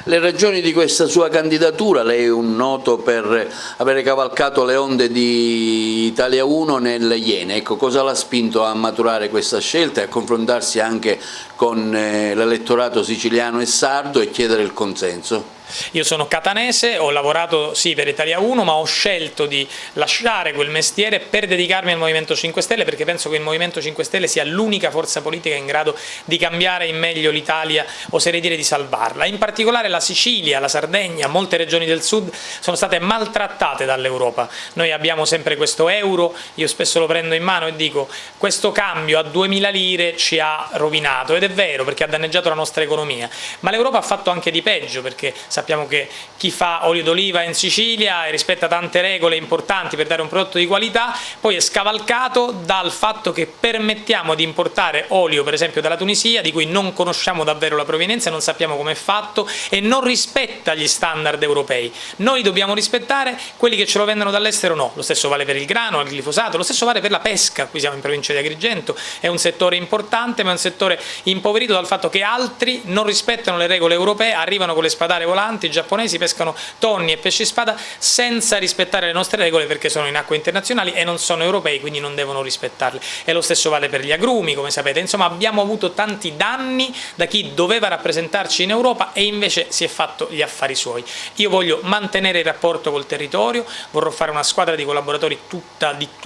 Le ragioni di questa sua candidatura: lei è un noto per avere cavalcato le onde di Italia 1 nel Iene, ecco, cosa l'ha spinto a maturare questa scelta e a confrontarsi anche con l'elettorato siciliano e sardo e chiedere il consenso? Io sono catanese, ho lavorato sì per Italia 1, ma ho scelto di lasciare quel mestiere per dedicarmi al Movimento 5 Stelle, perché penso che il Movimento 5 Stelle sia l'unica forza politica in grado di cambiare in meglio l'Italia, oserei dire di salvarla. In particolare la Sicilia, la Sardegna, molte regioni del sud sono state maltrattate dall'Europa. Noi abbiamo sempre questo euro, io spesso lo prendo in mano e dico: questo cambio a 2000 lire ci ha rovinato, ed è vero, perché ha danneggiato la nostra economia, ma l'Europa ha fatto anche di peggio, perché sappiamo che chi fa olio d'oliva in Sicilia e rispetta tante regole importanti per dare un prodotto di qualità, poi è scavalcato dal fatto che permettiamo di importare olio, per esempio dalla Tunisia, di cui non conosciamo davvero la provenienza, non sappiamo come è fatto e non rispetta gli standard europei. Noi dobbiamo rispettare, quelli che ce lo vendono dall'estero no. Lo stesso vale per il grano, il glifosato, lo stesso vale per la pesca. Qui siamo in provincia di Agrigento, è un settore importante, ma è un settore impoverito dal fatto che altri non rispettano le regole europee, arrivano con le spadare volanti, i giapponesi pescano tonni e pesci spada senza rispettare le nostre regole, perché sono in acque internazionali e non sono europei, quindi non devono rispettarle. E lo stesso vale per gli agrumi, come sapete. Insomma, abbiamo avuto tanti danni da chi doveva rappresentarci in Europa e invece si è fatto gli affari suoi. Io voglio mantenere il rapporto col territorio, vorrò fare una squadra di collaboratori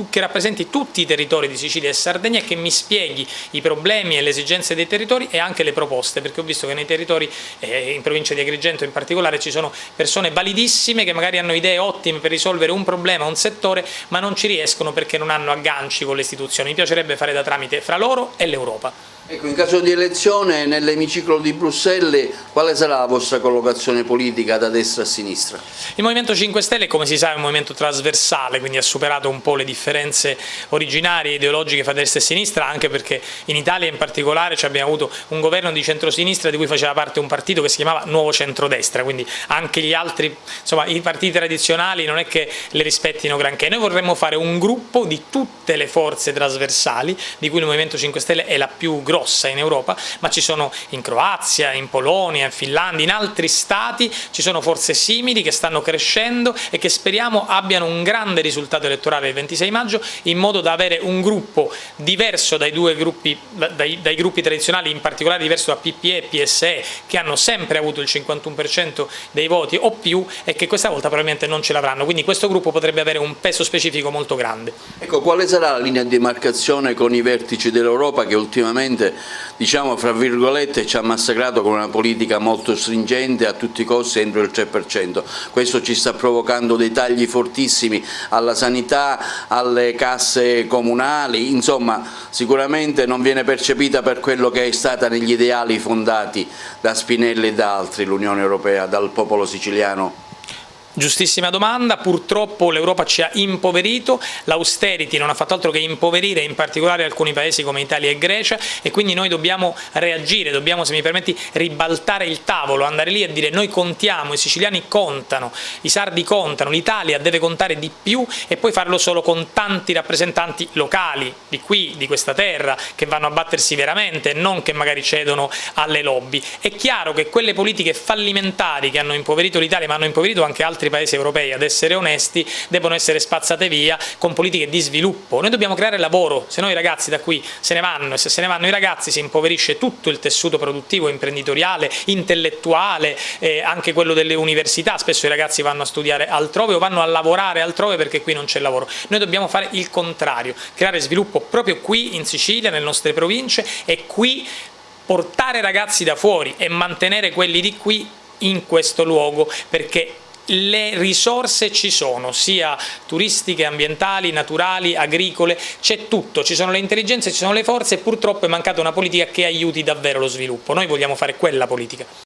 che rappresenti tutti i territori di Sicilia e Sardegna e che mi spieghi i problemi e le esigenze dei territori e anche le proposte, perché ho visto che nei territori, in provincia di Agrigento in particolare, ci sono persone validissime che magari hanno idee ottime per risolvere un problema, un settore, ma non ci riescono perché non hanno agganci con le istituzioni. Mi piacerebbe fare da tramite fra loro e l'Europa. Ecco, in caso di elezione nell'emiciclo di Bruxelles, quale sarà la vostra collocazione politica da destra a sinistra? Il Movimento 5 Stelle, come si sa, è un movimento trasversale, quindi ha superato un po' le differenze originarie ideologiche fra destra e sinistra, anche perché in Italia in particolare abbiamo avuto un governo di centrosinistra di cui faceva parte un partito che si chiamava Nuovo Centrodestra, quindi anche gli altri, insomma, i partiti tradizionali non è che le rispettino granché. Noi vorremmo fare un gruppo di tutte le forze trasversali, di cui il Movimento 5 Stelle è la più grossa in Europa, ma ci sono in Croazia, in Polonia, in Finlandia, in altri stati, ci sono forze simili che stanno crescendo e che speriamo abbiano un grande risultato elettorale il 26 maggio, in modo da avere un gruppo diverso dai gruppi tradizionali, in particolare diverso da PPE e PSE, che hanno sempre avuto il 51% dei voti o più e che questa volta probabilmente non ce l'avranno, quindi questo gruppo potrebbe avere un peso specifico molto grande. Ecco, quale sarà la linea di demarcazione con i vertici dell'Europa che ultimamente, diciamo fra virgolette, ci ha massacrato con una politica molto stringente a tutti i costi entro il 3%. Questo ci sta provocando dei tagli fortissimi alla sanità, alle casse comunali, insomma sicuramente non viene percepita per quello che è stata negli ideali fondati da Spinelli e da altri l'Unione Europea, dal popolo siciliano. Giustissima domanda, purtroppo l'Europa ci ha impoverito, l'austerity non ha fatto altro che impoverire in particolare alcuni paesi come Italia e Grecia, e quindi noi dobbiamo reagire, dobbiamo, se mi permetti, ribaltare il tavolo, andare lì e dire: noi contiamo, i siciliani contano, i sardi contano, l'Italia deve contare di più, e poi farlo solo con tanti rappresentanti locali di qui, di questa terra, che vanno a battersi veramente, non che magari cedono alle lobby. È chiaro che quelle politiche fallimentari che hanno impoverito l'Italia, ma hanno impoverito anche altri paesi europei, ad essere onesti, devono essere spazzate via con politiche di sviluppo. Noi dobbiamo creare lavoro. Se noi i ragazzi da qui se ne vanno, e se se ne vanno i ragazzi si impoverisce tutto il tessuto produttivo, imprenditoriale, intellettuale, anche quello delle università. Spesso i ragazzi vanno a studiare altrove o vanno a lavorare altrove perché qui non c'è lavoro. Noi dobbiamo fare il contrario, creare sviluppo proprio qui in Sicilia, nelle nostre province, e qui portare ragazzi da fuori e mantenere quelli di qui in questo luogo, perché le risorse ci sono, sia turistiche, ambientali, naturali, agricole, c'è tutto, ci sono le intelligenze, ci sono le forze, e purtroppo è mancata una politica che aiuti davvero lo sviluppo. Noi vogliamo fare quella politica.